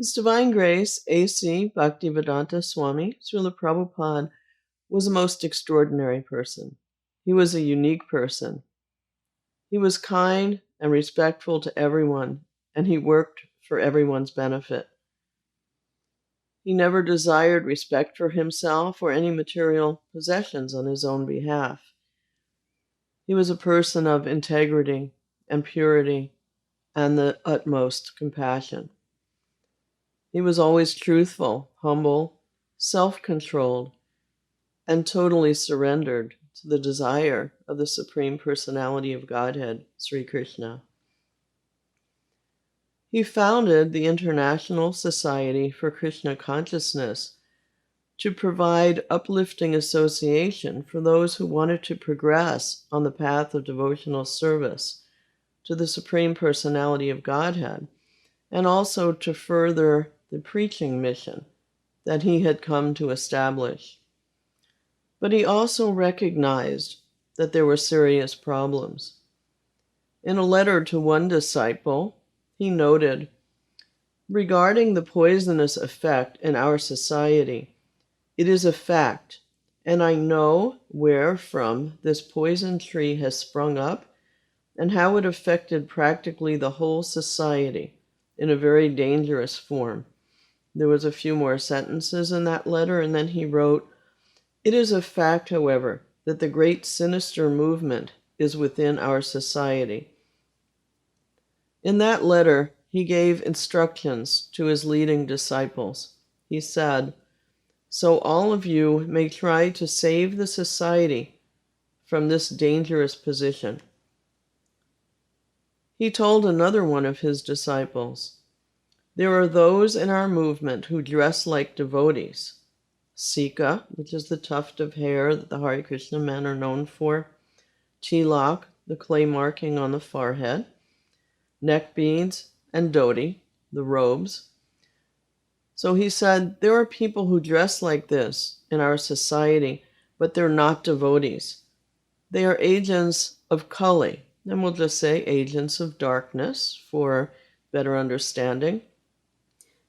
His Divine Grace, A.C. Bhaktivedanta Swami, Srila Prabhupada, was a most extraordinary person. He was a unique person. He was kind and respectful to everyone, and he worked for everyone's benefit. He never desired respect for himself or any material possessions on his own behalf. He was a person of integrity and purity and the utmost compassion. He was always truthful, humble, self-controlled, and totally surrendered to the desire of the Supreme Personality of Godhead, Sri Krishna. He founded the International Society for Krishna Consciousness to provide uplifting association for those who wanted to progress on the path of devotional service to the Supreme Personality of Godhead, and also to further the preaching mission that he had come to establish. But he also recognized that there were serious problems. In a letter to one disciple, he noted, regarding the poisonous effect in our society, it is a fact, and I know where from this poison tree has sprung up and how it affected practically the whole society in a very dangerous form. There was a few more sentences in that letter, and then he wrote, it is a fact, however, that the great sinister movement is within our society. In that letter, he gave instructions to his leading disciples. He said, so all of you may try to save the society from this dangerous position. He told another one of his disciples, there are those in our movement who dress like devotees. Sika, which is the tuft of hair that the Hare Krishna men are known for. Tilak, the clay marking on the forehead. Neck beads, and dhoti, the robes. So he said, there are people who dress like this in our society, but they're not devotees. They are agents of Kali, and we'll just say agents of darkness for better understanding.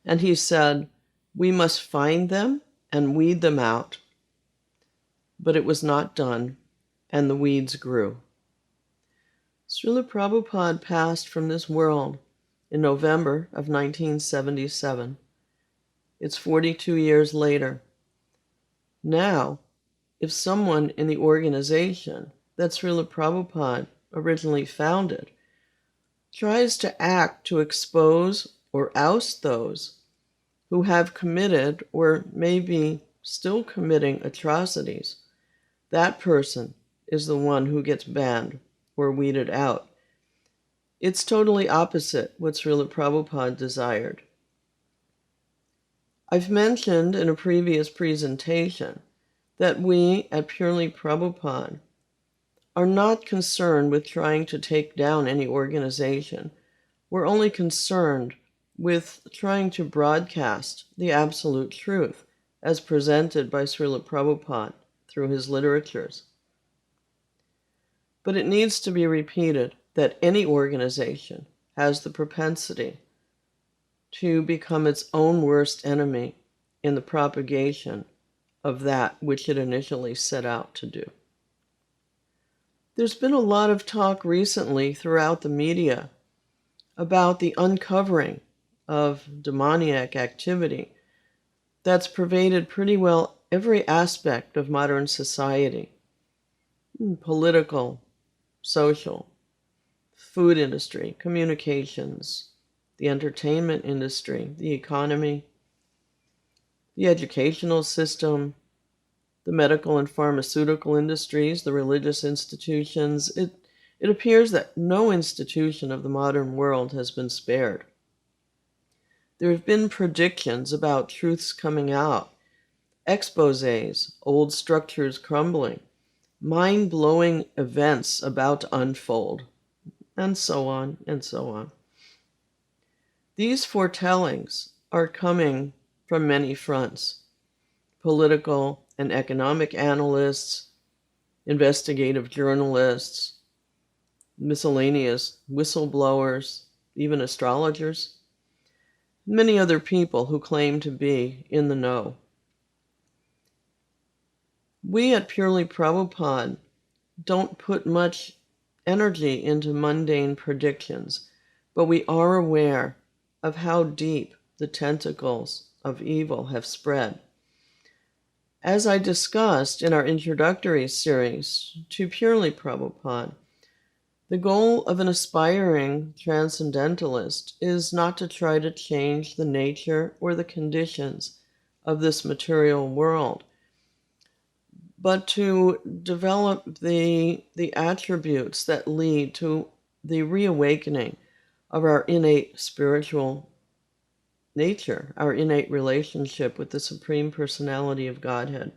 And he said, we must find them and weed them out. But it was not done, and the weeds grew. Srila Prabhupada passed from this world in November of 1977. It's 42 years later. Now, if someone in the organization that Srila Prabhupada originally founded tries to act to expose or oust those who have committed or may be still committing atrocities, that person is the one who gets banned or weeded out. It's totally opposite what Srila Prabhupada desired. I've mentioned in a previous presentation that we at Purely Prabhupada are not concerned with trying to take down any organization. We're only concerned with trying to broadcast the absolute truth as presented by Srila Prabhupada through his literatures. But it needs to be repeated that any organization has the propensity to become its own worst enemy in the propagation of that which it initially set out to do. There's been a lot of talk recently throughout the media about the uncovering of demoniac activity that's pervaded pretty well every aspect of modern society. Political, social, food industry, communications, the entertainment industry, the economy, the educational system, the medical and pharmaceutical industries, the religious institutions. It appears that no institution of the modern world has been spared. There have been predictions about truths coming out, exposés, old structures crumbling, mind-blowing events about to unfold, and so on and so on. These foretellings are coming from many fronts: political and economic analysts, investigative journalists, miscellaneous whistleblowers, even astrologers. many other people who claim to be in the know. We at Purely Prabhupada don't put much energy into mundane predictions, but we are aware of how deep the tentacles of evil have spread. As I discussed in our introductory series to Purely Prabhupada, the goal of an aspiring transcendentalist is not to try to change the nature or the conditions of this material world, but to develop the attributes that lead to the reawakening of our innate spiritual nature, our innate relationship with the Supreme Personality of Godhead,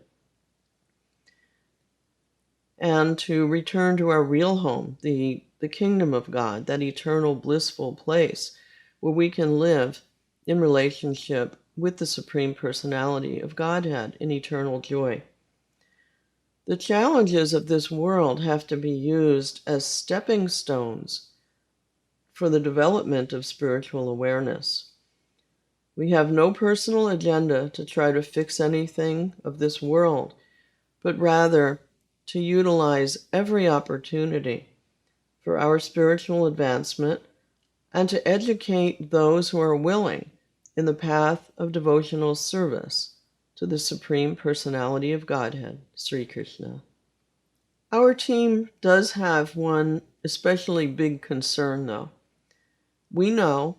and to return to our real home, the kingdom of God, that eternal blissful place where we can live in relationship with the Supreme Personality of Godhead in eternal joy. The challenges of this world have to be used as stepping stones for the development of spiritual awareness. We have no personal agenda to try to fix anything of this world, but rather to utilize every opportunity for our spiritual advancement and to educate those who are willing in the path of devotional service to the Supreme Personality of Godhead, Sri Krishna. Our team does have one especially big concern, though. We know,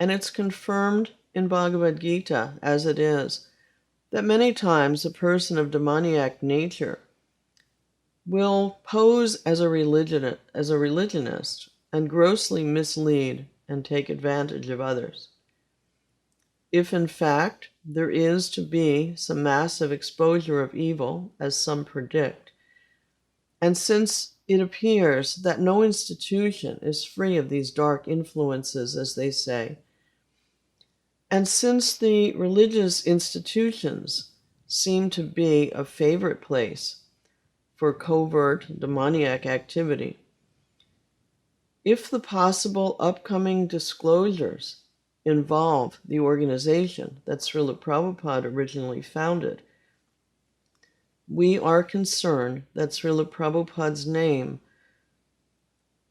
and it's confirmed in Bhagavad Gita as it is, that many times a person of demoniac nature will pose as a religionist and grossly mislead and take advantage of others. If in fact there is to be some massive exposure of evil, as some predict, and since it appears that no institution is free of these dark influences, as they say, and since the religious institutions seem to be a favorite place for covert demoniac activity, if the possible upcoming disclosures involve the organization that Srila Prabhupada originally founded, we are concerned that Srila Prabhupada's name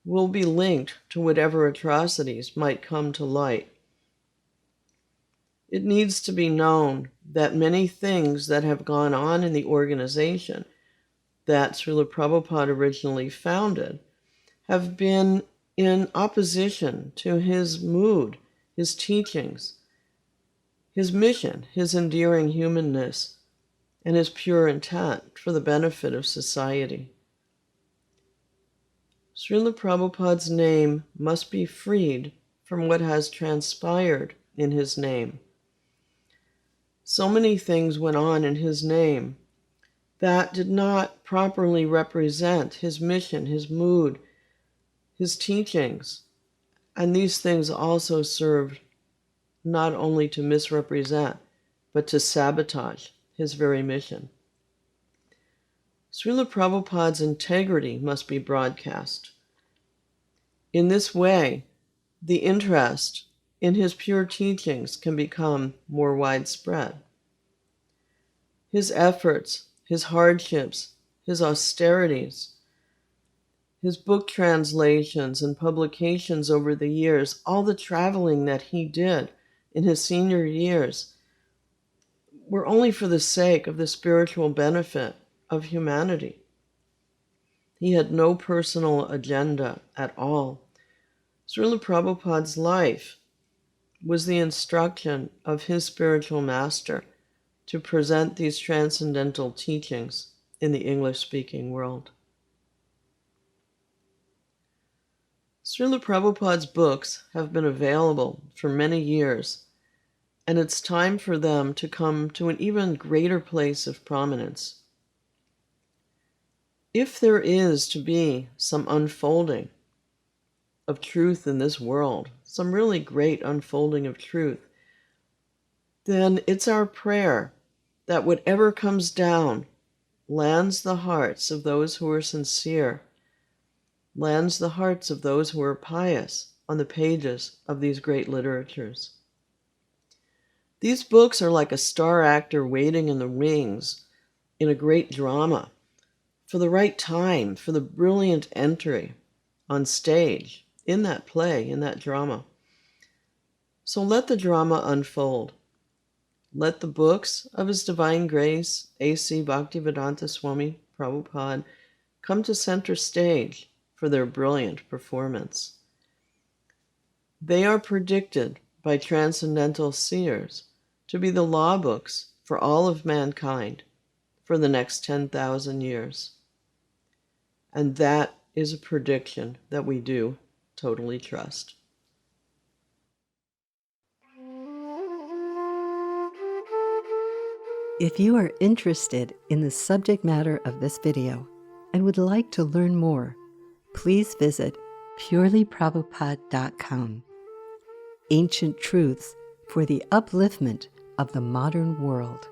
will be linked to whatever atrocities might come to light. It needs to be known that many things that have gone on in the organization that Srila Prabhupada originally founded have been in opposition to his mood, his teachings, his mission, his endearing humanness, and his pure intent for the benefit of society. Srila Prabhupada's name must be freed from what has transpired in his name. So many things went on in his name that did not properly represent his mission, his mood, his teachings, and these things also served not only to misrepresent, but to sabotage his very mission. Srila Prabhupada's integrity must be broadcast. In this way, the interest in his pure teachings can become more widespread. His efforts, his hardships, his austerities, his book translations and publications over the years, all the traveling that he did in his senior years, were only for the sake of the spiritual benefit of humanity. He had no personal agenda at all. Srila Prabhupada's life was the instruction of his spiritual master to present these transcendental teachings in the English-speaking world. Srila Prabhupada's books have been available for many years, and it's time for them to come to an even greater place of prominence. If there is to be some unfolding of truth in this world, some really great unfolding of truth, then it's our prayer that whatever comes down lands the hearts of those who are sincere, lands the hearts of those who are pious on the pages of these great literatures. These books are like a star actor waiting in the wings in a great drama for the right time, for the brilliant entry on stage, in that play, in that drama. So let the drama unfold. Let the books of His Divine Grace, A.C. Bhaktivedanta Swami Prabhupada, come to center stage for their brilliant performance. They are predicted by transcendental seers to be the law books for all of mankind for the next 10,000 years. And that is a prediction that we do totally trust. If you are interested in the subject matter of this video and would like to learn more, please visit purelyprabhupada.com. Ancient truths for the upliftment of the modern world.